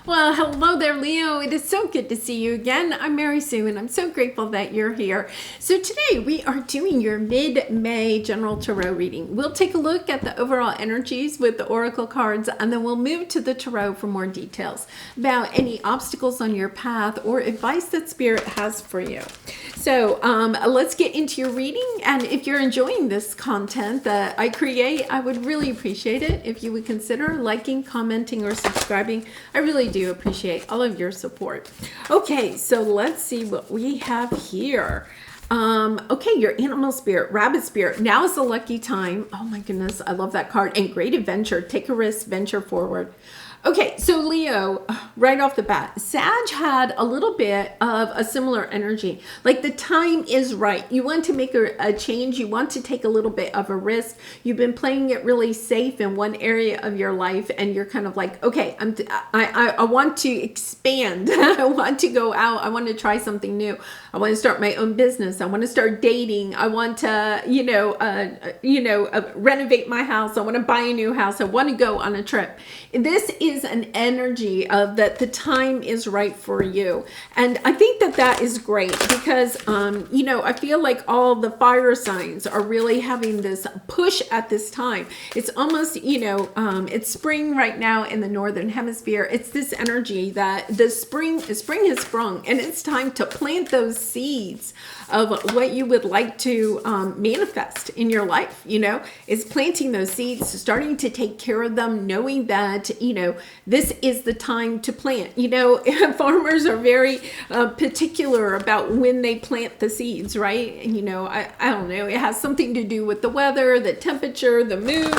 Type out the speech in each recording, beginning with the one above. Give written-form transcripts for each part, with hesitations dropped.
Well, hello there, Leo. It is so good to see you again. I'm Mary Sue, and I'm so grateful that you're here. So today we are doing your mid-May general tarot reading. We'll take a look at the overall energies with the oracle cards, and then we'll move to the tarot for more details about any obstacles on your path or advice that Spirit has for you. So let's get into your reading. And if you're enjoying this content that I create, I would really appreciate it if you would consider liking, commenting, or subscribing. I really do appreciate all of your support. Okay, so let's see what we have here. Okay, your animal spirit, rabbit spirit. Now is the lucky time. Oh my goodness, I love that card. And great adventure. Take a risk, venture forward. Okay, so Leo, right off the bat, Sag had a little bit of a similar energy. Like the time is right. You want to make a change. You want to take a little bit of a risk. You've been playing it really safe in one area of your life, and you're kind of like, okay, I want to expand. I want to go out. I want to try something new. I want to start my own business. I want to start dating. I want to, renovate my house. I want to buy a new house. I want to go on a trip. This is an energy of that the time is right for you. And I think that is great because, I feel like all the fire signs are really having this push at this time. It's almost, it's spring right now in the Northern Hemisphere. It's this energy that the spring has sprung, and it's time to plant those seeds of what you would like to manifest in your life, is planting those seeds, starting to take care of them, knowing that, this is the time to plant. Farmers are very particular about when they plant the seeds, right? I don't know. It has something to do with the weather, the temperature, the moon,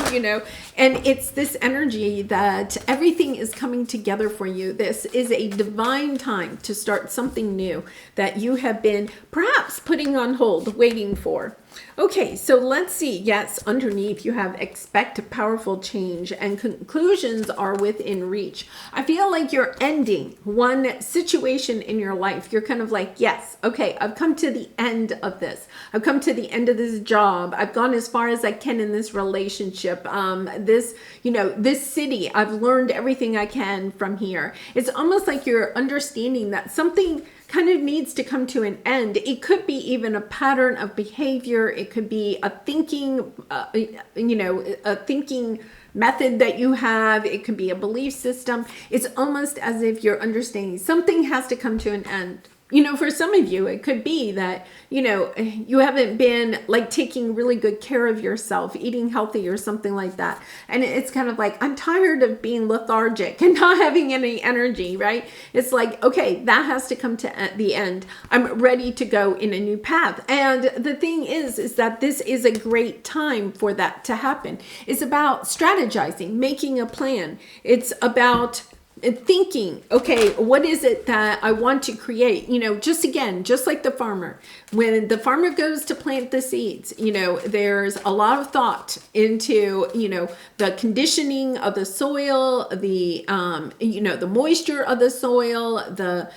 and it's this energy that everything is coming together for you. This is a divine time to start something new that you have been perhaps putting on hold, waiting for. Okay, so let's see. Yes, underneath you have expect powerful change and conclusions are within reach. I feel like you're ending one situation in your life. You're kind of like, yes, okay, I've come to the end of this. I've come to the end of this job. I've gone as far as I can in this relationship. This city, I've learned everything I can from here. It's almost like you're understanding that something kind of needs to come to an end. It could be even a pattern of behavior. It could be a thinking, a thinking method that you have. It could be a belief system. It's almost as if you're understanding something has to come to an end. For some of you, it could be that, you haven't been like taking really good care of yourself, eating healthy or something like that. And it's kind of like, I'm tired of being lethargic and not having any energy, right? It's like, okay, that has to come to the end. I'm ready to go in a new path. And the thing is that this is a great time for that to happen. It's about strategizing, making a plan. It's about thinking, okay, what is it that I want to create? Just like the farmer, when the farmer goes to plant the seeds, there's a lot of thought into, the conditioning of the soil, the moisture of the soil, the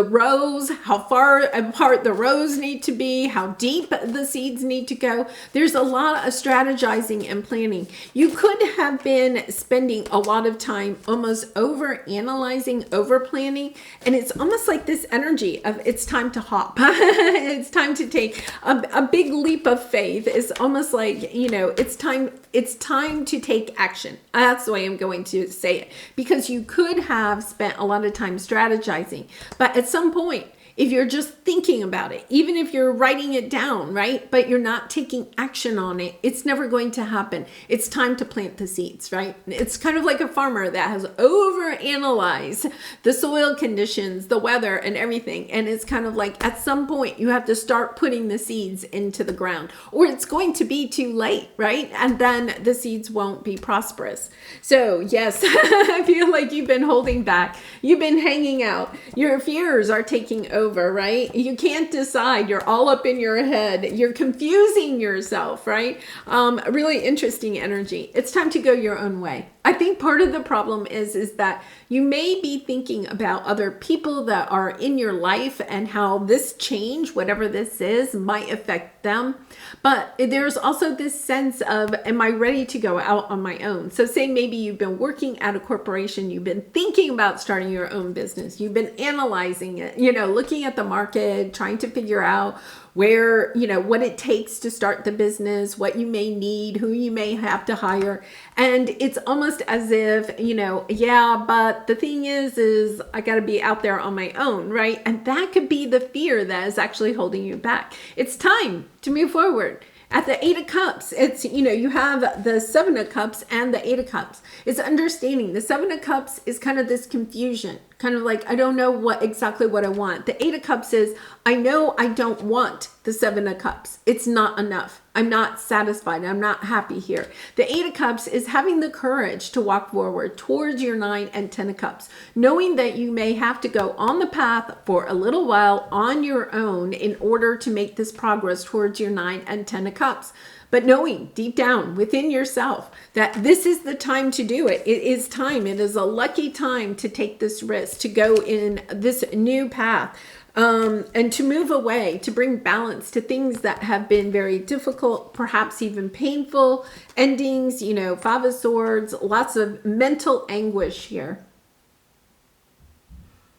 rows, how far apart the rows need to be, how deep the seeds need to go. There's a lot of strategizing and planning. You could have been spending a lot of time almost over analyzing, over planning, and it's almost like this energy of it's time to hop. It's time to take a big leap of faith. It's almost like, it's time to take action. That's the way I'm going to say it, because you could have spent a lot of time strategizing, but at some point, if you're just thinking about it, even if you're writing it down, right? But you're not taking action on it, it's never going to happen. It's time to plant the seeds, right? It's kind of like a farmer that has overanalyzed the soil conditions, the weather, and everything. And it's kind of like at some point you have to start putting the seeds into the ground, or it's going to be too late, right? And then the seeds won't be prosperous. So yes, I feel like you've been holding back. You've been hanging out. Your fears are taking over. Right? You can't decide. You're all up in your head. You're confusing yourself, right? Really interesting energy. It's time to go your own way. I think part of the problem is that you may be thinking about other people that are in your life and how this change, whatever this is, might affect them. But there's also this sense of, am I ready to go out on my own? So say maybe you've been working at a corporation, you've been thinking about starting your own business, you've been analyzing it, looking at the market, trying to figure out where, what it takes to start the business, what you may need, who you may have to hire. And it's almost as if, yeah, but the thing is I got to be out there on my own, right? And that could be the fear that is actually holding you back. It's time to move forward. At the Eight of Cups, it's, you have the Seven of Cups and the Eight of Cups. It's understanding. The Seven of Cups is kind of this confusion, kind of like, I don't know exactly what I want. The Eight of Cups is, I know I don't want the Seven of Cups. It's not enough. I'm not satisfied. I'm not happy here. The Eight of Cups is having the courage to walk forward towards your Nine and Ten of Cups, knowing that you may have to go on the path for a little while on your own in order to make this progress towards your Nine and Ten of Cups. But knowing deep down within yourself that this is the time to do it. It is time. It is a lucky time to take this risk, to go in this new path. And to move away, to bring balance to things that have been very difficult, perhaps even painful endings, Five of Swords, lots of mental anguish here.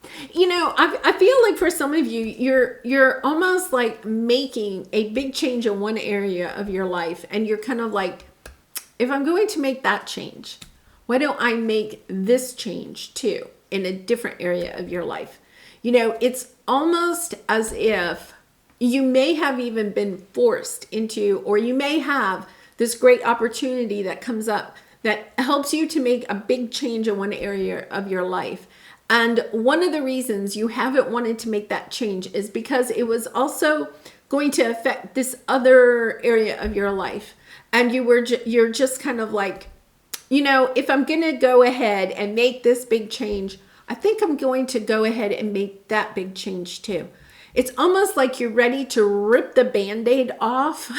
I feel like for some of you, you're almost like making a big change in one area of your life. And you're kind of like, if I'm going to make that change, why don't I make this change too in a different area of your life? It's almost as if you may have even been forced into, or you may have this great opportunity that comes up that helps you to make a big change in one area of your life. And one of the reasons you haven't wanted to make that change is because it was also going to affect this other area of your life. And you're just kind of like, if I'm going to go ahead and make this big change, I think I'm going to go ahead and make that big change too. It's almost like you're ready to rip the Band-Aid off.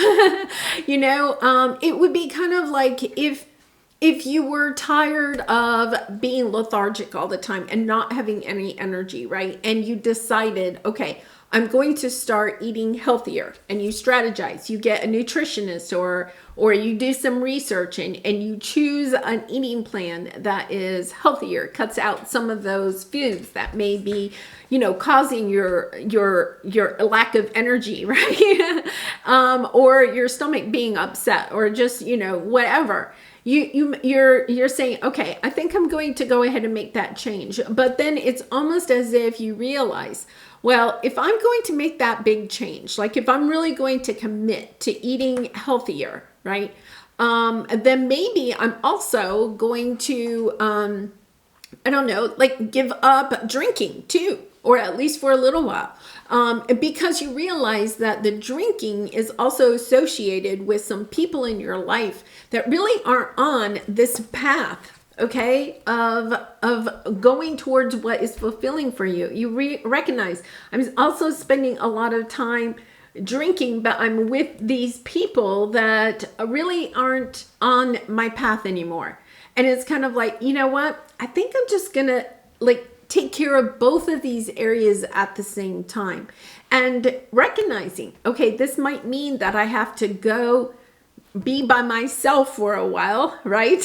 It would be kind of like if you were tired of being lethargic all the time and not having any energy, right? And you decided, okay, I'm going to start eating healthier, and you strategize, you get a nutritionist or you do some research and you choose an eating plan that is healthier, cuts out some of those foods that may be, causing your lack of energy, right? Or your stomach being upset, or just, whatever. You're saying, okay, I think I'm going to go ahead and make that change. But then it's almost as if you realize, well, if I'm going to make that big change, like if I'm really going to commit to eating healthier, right? Then maybe I'm also going to, give up drinking too, or at least for a little while. Because you realize that the drinking is also associated with some people in your life that really aren't on this path, okay, of going towards what is fulfilling for you. You recognize, I'm also spending a lot of time drinking, but I'm with these people that really aren't on my path anymore. And it's kind of like, you know what? I think I'm just gonna take care of both of these areas at the same time. And recognizing, okay, this might mean that I have to go be by myself for a while, right?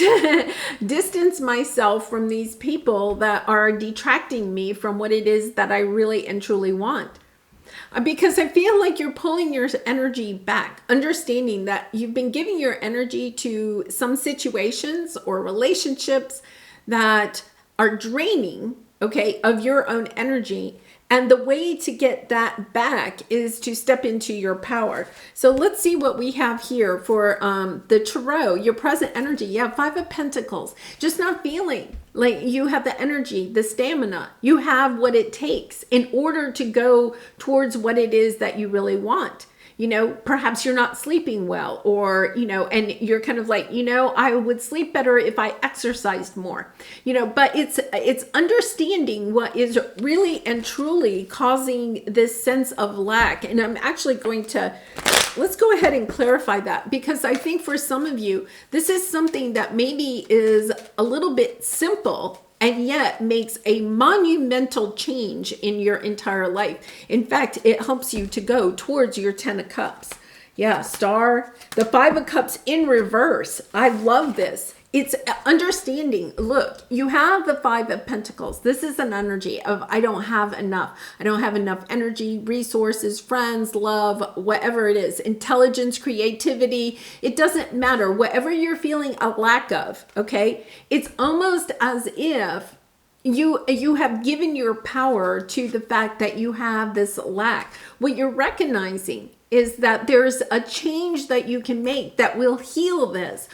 Distance myself from these people that are detracting me from what it is that I really and truly want. Because I feel like you're pulling your energy back, understanding that you've been giving your energy to some situations or relationships that are draining, okay, of your own energy. And the way to get that back is to step into your power. So let's see what we have here for the Tarot, your present energy. You have Five of Pentacles, just not feeling like you have the energy, the stamina. You have what it takes in order to go towards what it is that you really want. Perhaps you're not sleeping well, or, and you're kind of like, I would sleep better if I exercised more, but it's understanding what is really and truly causing this sense of lack. And I'm actually let's go ahead and clarify that, because I think for some of you, this is something that maybe is a little bit simple and yet makes a monumental change in your entire life. In fact, it helps you to go towards your Ten of Cups. Yeah, star. The Five of Cups in reverse. I love this. It's understanding. Look, you have the Five of Pentacles. This is an energy of I don't have enough. I don't have enough energy, resources, friends, love, whatever it is, intelligence, creativity. It doesn't matter. Whatever you're feeling a lack of, okay? It's almost as if you have given your power to the fact that you have this lack. What you're recognizing is that there's a change that you can make that will heal this,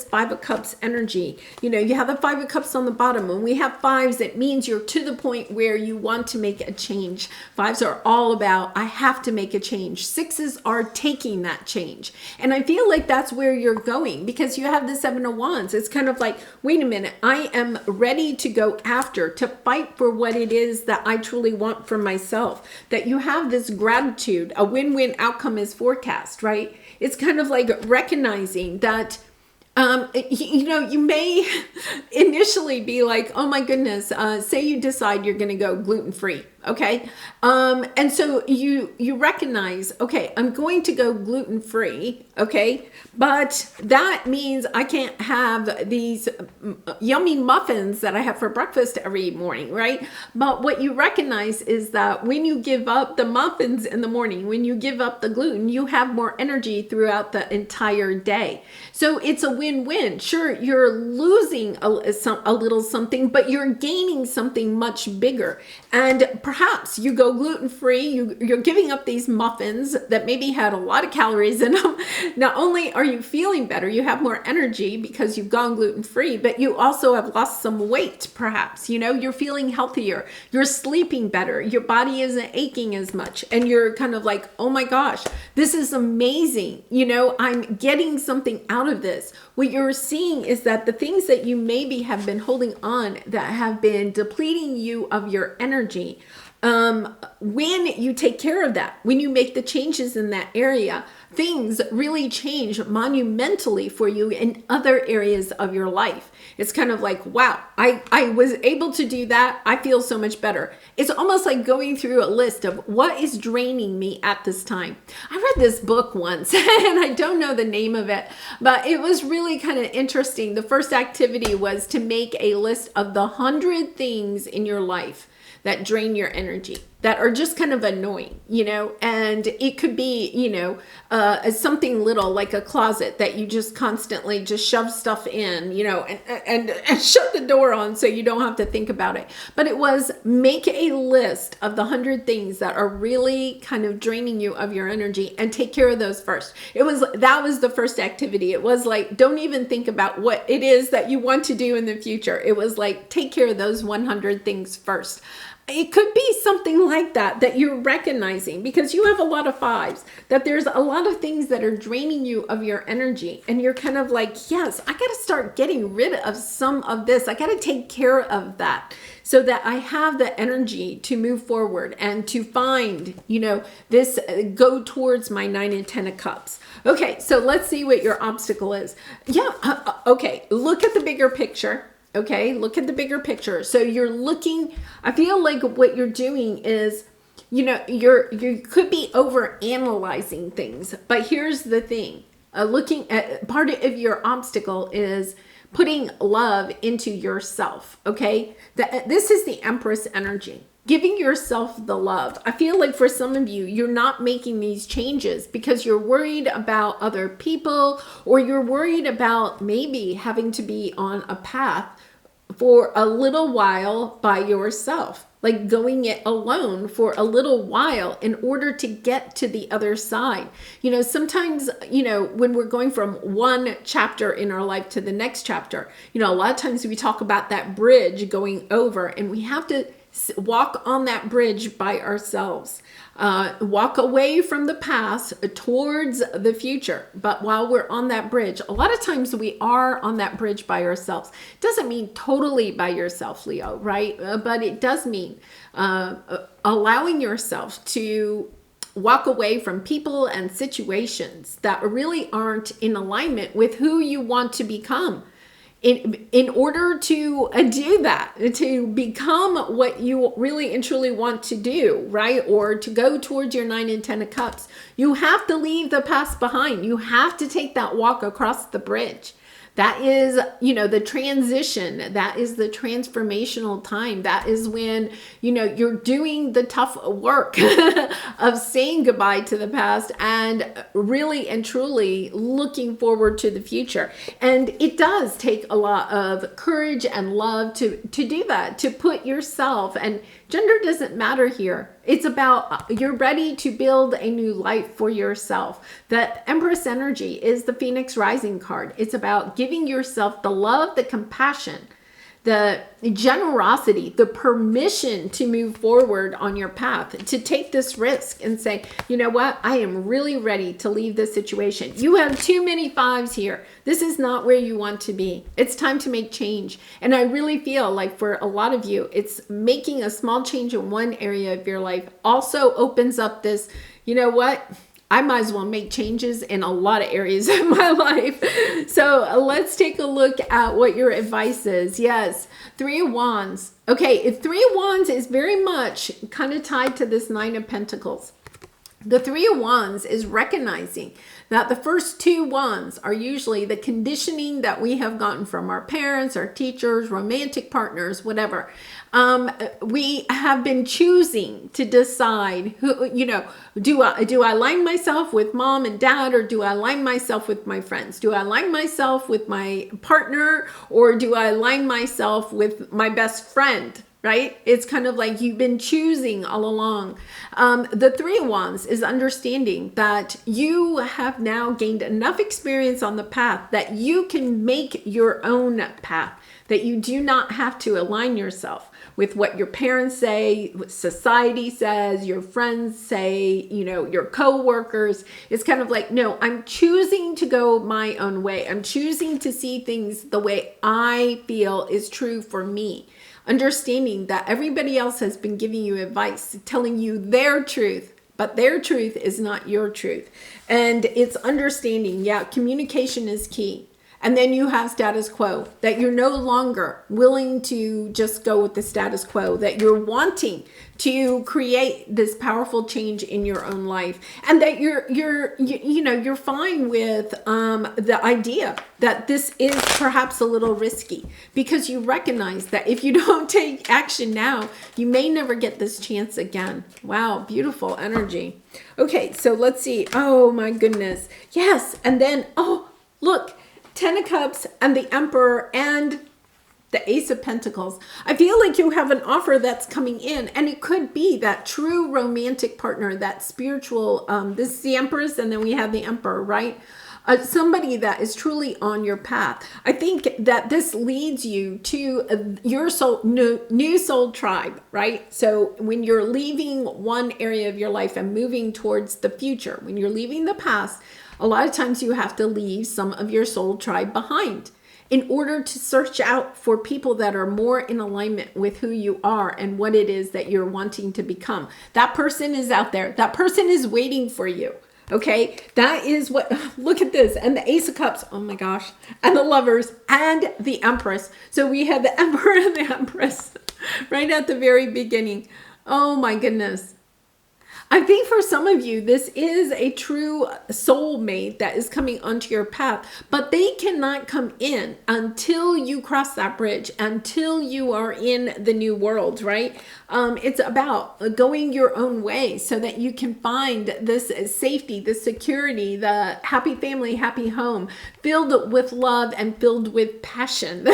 Five of Cups energy. You know, you have the Five of Cups on the bottom. When we have fives, it means you're to the point where you want to make a change. Fives are all about, I have to make a change. Sixes are taking that change. And I feel like that's where you're going because you have the Seven of Wands. It's kind of like, wait a minute, I am ready to go after, to fight for what it is that I truly want for myself. That you have this gratitude, a win-win outcome is forecast, right? It's kind of like recognizing that, you know, you may initially be like, oh my goodness, say you decide you're going to go gluten-free. Okay. And so you recognize, okay, I'm going to go gluten-free. Okay. But that means I can't have these yummy muffins that I have for breakfast every morning. Right. But what you recognize is that when you give up the muffins in the morning, when you give up the gluten, you have more energy throughout the entire day. So it's a win-win. Sure, you're losing a little something, but you're gaining something much bigger. And perhaps you go gluten-free, you're giving up these muffins that maybe had a lot of calories in them. Not only are you feeling better, you have more energy because you've gone gluten-free, but you also have lost some weight, perhaps. You know, you're feeling healthier, you're sleeping better, your body isn't aching as much, and you're kind of like, oh my gosh, this is amazing. You know, I'm getting something out of this. What you're seeing is that the things that you maybe have been holding on that have been depleting you of your energy, when you take care of that, when you make the changes in that area, things really change monumentally for you in other areas of your life. It's kind of like, wow, I was able to do that. I feel so much better. It's almost like going through a list of what is draining me at this time. I read this book once and I don't know the name of it, but it was really kind of interesting. The first activity was to make a list of the 100 things in your life that drain your energy, that are just kind of annoying, you know, and it could be, you know, something little like a closet that you just constantly just shove stuff in, you know, and shut the door on so you don't have to think about it. But it was make a list of the 100 things that are really kind of draining you of your energy and take care of those first. That was the first activity. It was like, don't even think about what it is that you want to do in the future. It was like, take care of those 100 things first. It could be something like that you're recognizing because you have a lot of fives, that there's a lot of things that are draining you of your energy. And you're kind of like, yes, I got to start getting rid of some of this. I got to take care of that so that I have the energy to move forward and to find, you know, this, go towards my 9 and 10 of cups. Okay. So let's see what your obstacle is. Yeah. Okay. Look at the bigger picture. Okay, look at the bigger picture. So you're looking, I feel like what you're doing is, you know, you could be over analyzing things, but here's the thing. Looking at part of your obstacle is putting love into yourself. Okay, this is the Empress energy. Giving yourself the love. I feel like for some of you, you're not making these changes because you're worried about other people, or you're worried about maybe having to be on a path for a little while by yourself, like going it alone for a little while in order to get to the other side. You know, sometimes, you know, when we're going from one chapter in our life to the next chapter, you know, a lot of times we talk about that bridge going over, and we have to walk on that bridge by ourselves. Walk away from the past towards the future. But while we're on that bridge, a lot of times we are on that bridge by ourselves. Doesn't mean totally by yourself, Leo, right? But it does mean allowing yourself to walk away from people and situations that really aren't in alignment with who you want to become. in order to do that, to become what you really and truly want to do, right? Or to go towards your 9 and 10 of cups, you have to leave the past behind. You have to take that walk across the bridge. That is, the transition. That is the transformational time. That is when, you're doing the tough work of saying goodbye to the past and really and truly looking forward to the future. And it does take a lot of courage and love to do that, to put yourself, and gender doesn't matter here. It's about you're ready to build a new life for yourself. The Empress energy is the Phoenix Rising card. It's about giving yourself the love, the compassion, the generosity, the permission to move forward on your path, to take this risk and say, you know what, I am really ready to leave this situation. You have too many 5s here. This is not where you want to be. It's time to make change. And I really feel like for a lot of you, it's making a small change in one area of your life also opens up this, you know what, I might as well make changes in a lot of areas of my life. So let's take a look at what your advice is. Yes, 3 of Wands. Okay, if 3 of Wands is very much kind of tied to this 9 of Pentacles. The 3 of Wands is recognizing that the first 2 wands are usually the conditioning that we have gotten from our parents, our teachers, romantic partners, whatever. We have been choosing to decide who, do I align myself with mom and dad, or do I align myself with my friends? Do I align myself with my partner, or do I align myself with my best friend? Right? It's kind of like you've been choosing all along. The 3 of Wands is understanding that you have now gained enough experience on the path that you can make your own path, that you do not have to align yourself with what your parents say, what society says, your friends say, your co-workers. It's kind of like, no, I'm choosing to go my own way. I'm choosing to see things the way I feel is true for me. Understanding that everybody else has been giving you advice, telling you their truth, but their truth is not your truth. And it's understanding, communication is key. And then you have status quo, that you're no longer willing to just go with the status quo, that you're wanting to create this powerful change in your own life, and that you're fine with the idea that this is perhaps a little risky, because you recognize that if you don't take action now, you may never get this chance again. Wow, beautiful energy. Okay, so let's see. Oh my goodness. Yes, and then, oh, look. 10 of Cups and the Emperor and the Ace of Pentacles. I feel like you have an offer that's coming in, and it could be that true romantic partner, that spiritual, this is the Empress, and then we have the Emperor, right? Somebody that is truly on your path. I think that this leads you to your soul, new soul tribe, right? So when you're leaving one area of your life and moving towards the future, when you're leaving the past, a lot of times you have to leave some of your soul tribe behind in order to search out for people that are more in alignment with who you are and what it is that you're wanting to become. That person is out there. That person is waiting for you. Okay, that is what, look at this, and the Ace of Cups, oh my gosh, and the Lovers, and the Empress. So we have the Emperor and the Empress right at the very beginning. Oh my goodness. I think for some of you, this is a true soulmate that is coming onto your path, but they cannot come in until you cross that bridge, until you are in the new world, right? It's about going your own way so that you can find this safety, the security, the happy family, happy home, filled with love and filled with passion.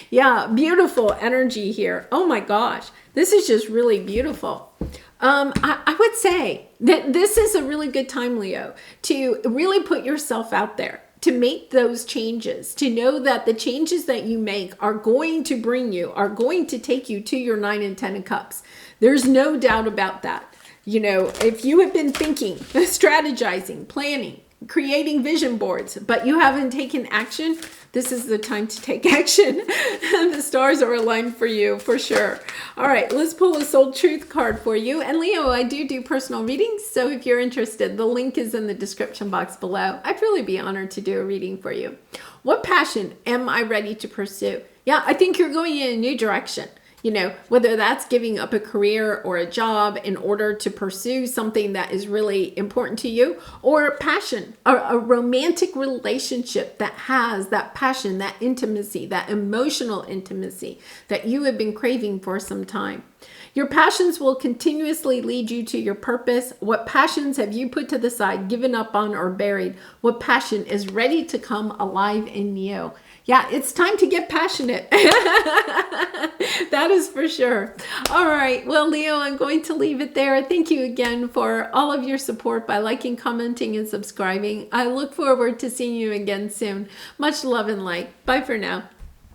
Yeah, beautiful energy here. Oh my gosh, this is just really beautiful. I would say that this is a really good time, Leo, to really put yourself out there, to make those changes, to know that the changes that you make are going to take you to your 9 and 10 of Cups. There's no doubt about that. If you have been thinking, strategizing, planning, creating vision boards, but you haven't taken action, this is the time to take action. The stars are aligned for you, for sure. All right, let's pull a soul truth card for you. And Leo, I do personal readings, so if you're interested, the link is in the description box below. I'd really be honored to do a reading for you. What passion am I ready to pursue? Yeah, I think you're going in a new direction. You know, whether that's giving up a career or a job in order to pursue something that is really important to you, or passion, a romantic relationship that has that passion, that intimacy, that emotional intimacy that you have been craving for some time. Your passions will continuously lead you to your purpose. What passions have you put to the side, given up on, or buried? What passion is ready to come alive in you? Yeah, it's time to get passionate. That is for sure. All right. Well, Leo, I'm going to leave it there. Thank you again for all of your support by liking, commenting, and subscribing. I look forward to seeing you again soon. Much love and light. Bye for now.